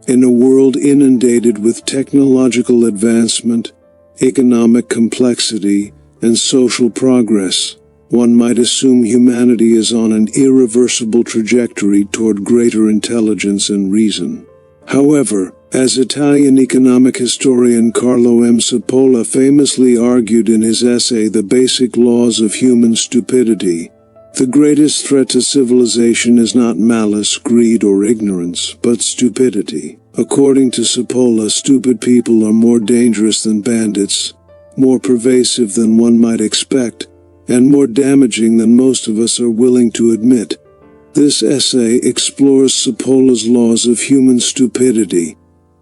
In a world inundated with technological advancement, economic complexity, and social progress, one might assume humanity is on an irreversible trajectory toward greater intelligence and reason. However, as Italian economic historian Carlo M. Cipolla famously argued in his essay The Basic Laws of Human Stupidity, the greatest threat to civilization is not malice, greed, or ignorance, but stupidity. According to Cipolla, stupid people are more dangerous than bandits, more pervasive than one might expect, and more damaging than most of us are willing to admit. This essay explores Cipolla's laws of human stupidity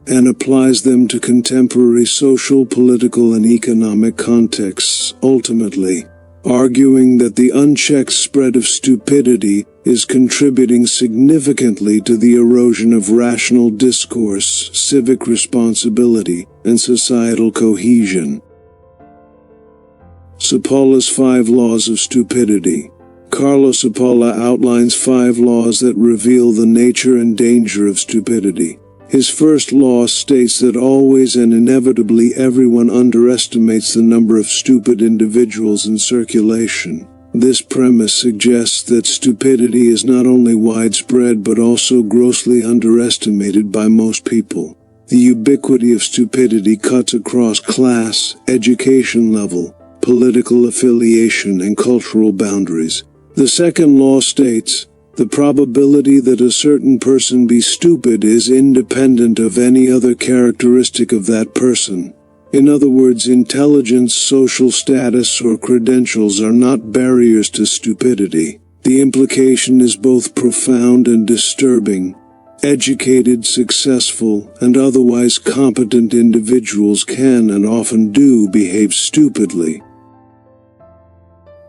and applies them to contemporary social, political, and economic contexts, ultimately arguing that the unchecked spread of stupidity is contributing significantly to the erosion of rational discourse, civic responsibility, and societal cohesion. Cipolla's 5 Laws of Stupidity. Carlo Cipolla outlines 5 laws that reveal the nature and danger of stupidity. His first law states that always and inevitably everyone underestimates the number of stupid individuals in circulation. This premise suggests that stupidity is not only widespread but also grossly underestimated by most people. The ubiquity of stupidity cuts across class, education level, political affiliation, and cultural boundaries. The second law states, the probability that a certain person be stupid is independent of any other characteristic of that person. In other words, intelligence, social status, or credentials are not barriers to stupidity. The implication is both profound and disturbing. Educated, successful, and otherwise competent individuals can and often do behave stupidly.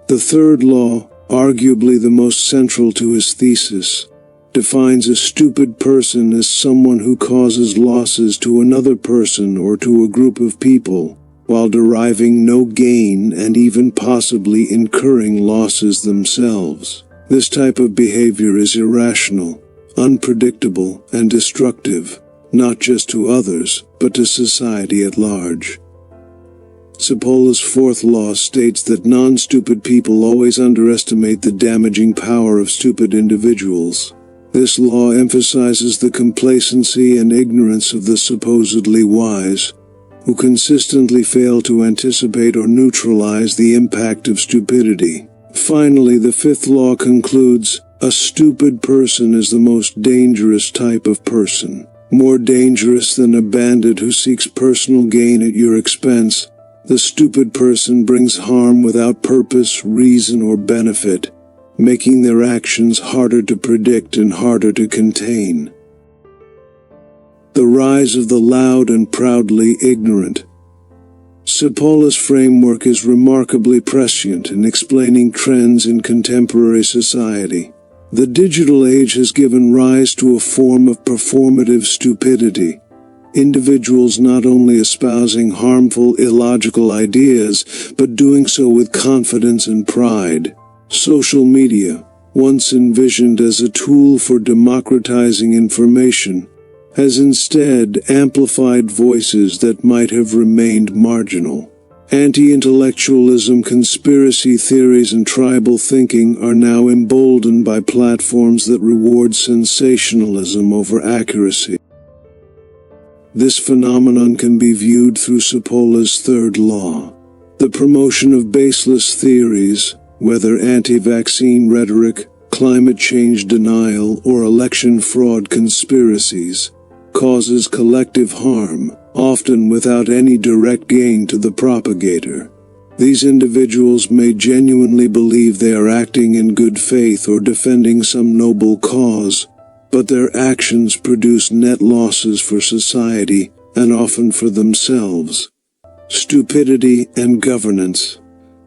The third law, arguably the most central to his thesis, defines a stupid person as someone who causes losses to another person or to a group of people, while deriving no gain and even possibly incurring losses themselves. This type of behavior is irrational, unpredictable, and destructive, not just to others, but to society at large. Cipolla's 4th law states that non-stupid people always underestimate the damaging power of stupid individuals. This law emphasizes the complacency and ignorance of the supposedly wise, who consistently fail to anticipate or neutralize the impact of stupidity. Finally, the 5th law concludes, a stupid person is the most dangerous type of person. More dangerous than a bandit who seeks personal gain at your expense, the stupid person brings harm without purpose, reason, or benefit, making their actions harder to predict and harder to contain. The rise of the loud and proudly ignorant. Cipolla's framework is remarkably prescient in explaining trends in contemporary society. The digital age has given rise to a form of performative stupidity. Individuals not only espousing harmful, illogical ideas, but doing so with confidence and pride. Social media, once envisioned as a tool for democratizing information, has instead amplified voices that might have remained marginal. Anti-intellectualism, conspiracy theories, and tribal thinking are now emboldened by platforms that reward sensationalism over accuracy. This phenomenon can be viewed through Cipolla's 3rd law. The promotion of baseless theories, whether anti-vaccine rhetoric, climate change denial, or election fraud conspiracies, causes collective harm, often without any direct gain to the propagator. These individuals may genuinely believe they are acting in good faith or defending some noble cause, but their actions produce net losses for society and often for themselves. Stupidity and governance.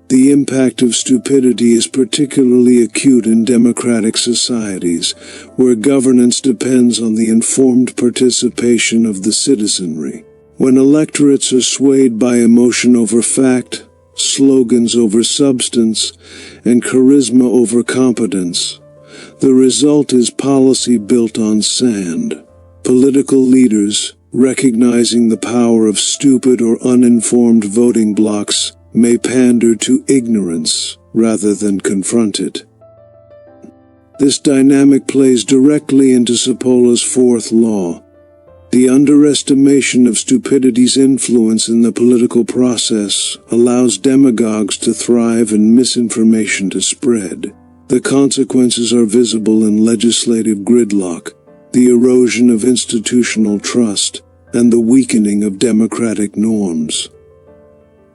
The impact of stupidity is particularly acute in democratic societies, where governance depends on the informed participation of the citizenry. When electorates are swayed by emotion over fact, slogans over substance, and charisma over competence, the result is policy built on sand. Political leaders, recognizing the power of stupid or uninformed voting blocs, may pander to ignorance rather than confront it. This dynamic plays directly into Cipolla's fourth law. The underestimation of stupidity's influence in the political process allows demagogues to thrive and misinformation to spread. The consequences are visible in legislative gridlock, the erosion of institutional trust, and the weakening of democratic norms.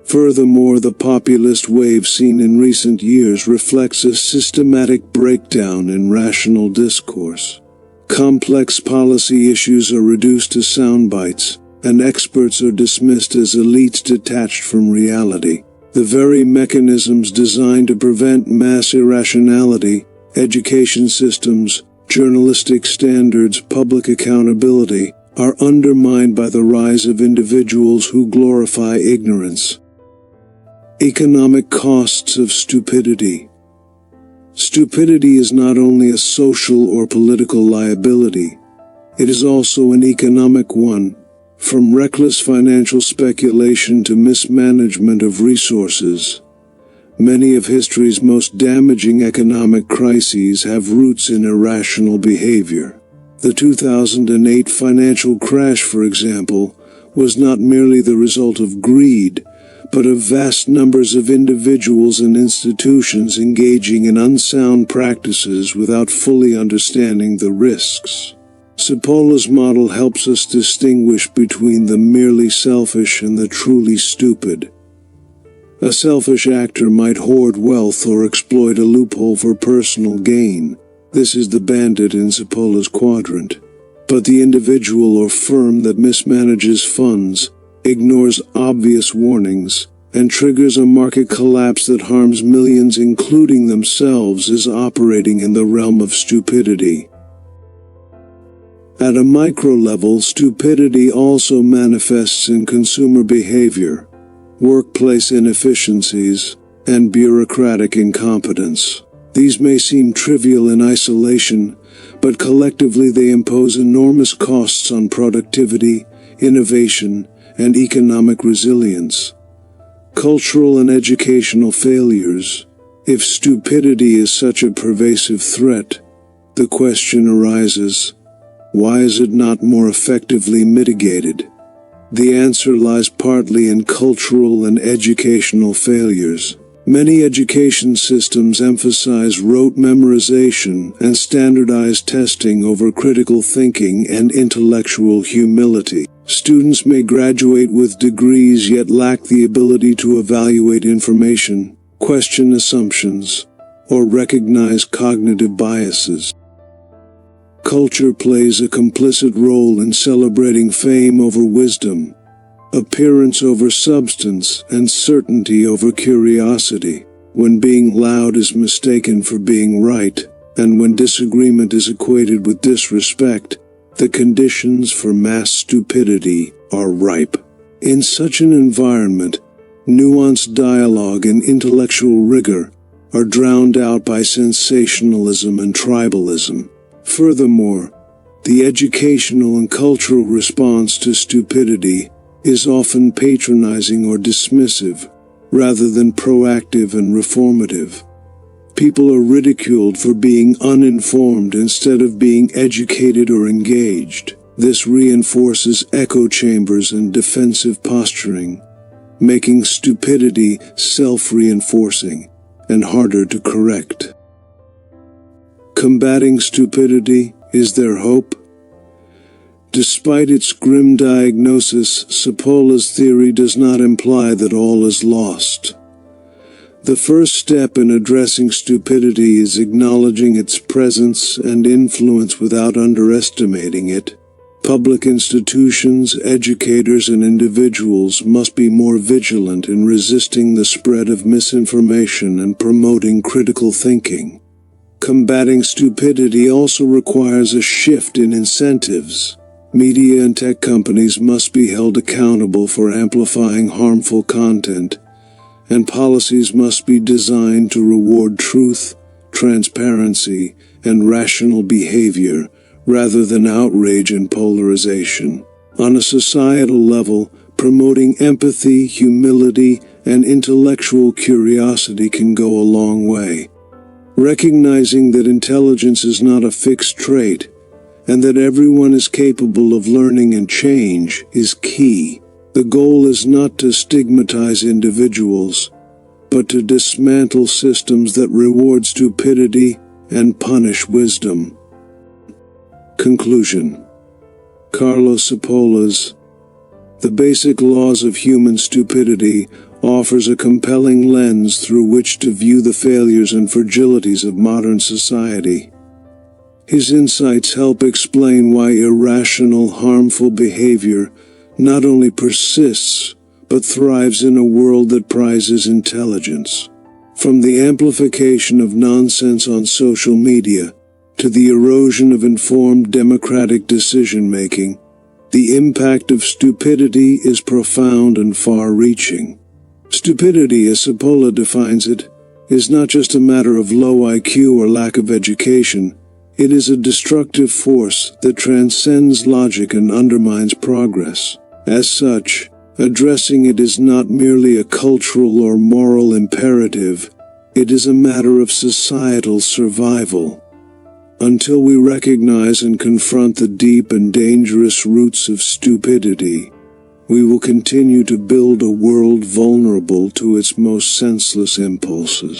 Furthermore, the populist wave seen in recent years reflects a systematic breakdown in rational discourse. Complex policy issues are reduced to sound bites, and experts are dismissed as elites detached from reality. The very mechanisms designed to prevent mass irrationality, education systems, journalistic standards, public accountability, are undermined by the rise of individuals who glorify ignorance. Economic costs of stupidity. Stupidity is not only a social or political liability, it is also an economic one, from reckless financial speculation to mismanagement of resources. Many of history's most damaging economic crises have roots in irrational behavior. The 2008 financial crash, for example, was not merely the result of greed, but of vast numbers of individuals and institutions engaging in unsound practices without fully understanding the risks. Cipolla's model helps us distinguish between the merely selfish and the truly stupid. A selfish actor might hoard wealth or exploit a loophole for personal gain. This is the bandit in Cipolla's quadrant. But the individual or firm that mismanages funds, ignores obvious warnings, and triggers a market collapse that harms millions including themselves is operating in the realm of stupidity. At a micro level, stupidity also manifests in consumer behavior, workplace inefficiencies, and bureaucratic incompetence. These may seem trivial in isolation, but collectively they impose enormous costs on productivity, innovation, and economic resilience. Cultural and educational failures. If stupidity is such a pervasive threat, the question arises, why is it not more effectively mitigated? The answer lies partly in cultural and educational failures. Many education systems emphasize rote memorization and standardized testing over critical thinking and intellectual humility. Students may graduate with degrees yet lack the ability to evaluate information, question assumptions, or recognize cognitive biases. Culture plays a complicit role in celebrating fame over wisdom, appearance over substance, and certainty over curiosity. When being loud is mistaken for being right, and when disagreement is equated with disrespect, the conditions for mass stupidity are ripe. In such an environment, nuanced dialogue and intellectual rigor are drowned out by sensationalism and tribalism. Furthermore, the educational and cultural response to stupidity is often patronizing or dismissive, rather than proactive and reformative. People are ridiculed for being uninformed instead of being educated or engaged. This reinforces echo chambers and defensive posturing, making stupidity self-reinforcing and harder to correct. Combating stupidity, is there hope? Despite its grim diagnosis, Cipolla's theory does not imply that all is lost. The first step in addressing stupidity is acknowledging its presence and influence without underestimating it. Public institutions, educators, and individuals must be more vigilant in resisting the spread of misinformation and promoting critical thinking. Combating stupidity also requires a shift in incentives. Media and tech companies must be held accountable for amplifying harmful content, and policies must be designed to reward truth, transparency, and rational behavior rather than outrage and polarization. On a societal level, promoting empathy, humility, and intellectual curiosity can go a long way. Recognizing that intelligence is not a fixed trait, and that everyone is capable of learning and change, is key. The goal is not to stigmatize individuals, but to dismantle systems that reward stupidity and punish wisdom. Conclusion. Carlo Cipolla's The Basic Laws of Human Stupidity offers a compelling lens through which to view the failures and fragilities of modern society. His insights help explain why irrational, harmful behavior not only persists, but thrives in a world that prizes intelligence. From the amplification of nonsense on social media to the erosion of informed democratic decision-making, the impact of stupidity is profound and far-reaching. Stupidity, as Cipolla defines it, is not just a matter of low IQ or lack of education. It is a destructive force that transcends logic and undermines progress. As such, addressing it is not merely a cultural or moral imperative, it is a matter of societal survival. Until we recognize and confront the deep and dangerous roots of stupidity, we will continue to build a world vulnerable to its most senseless impulses.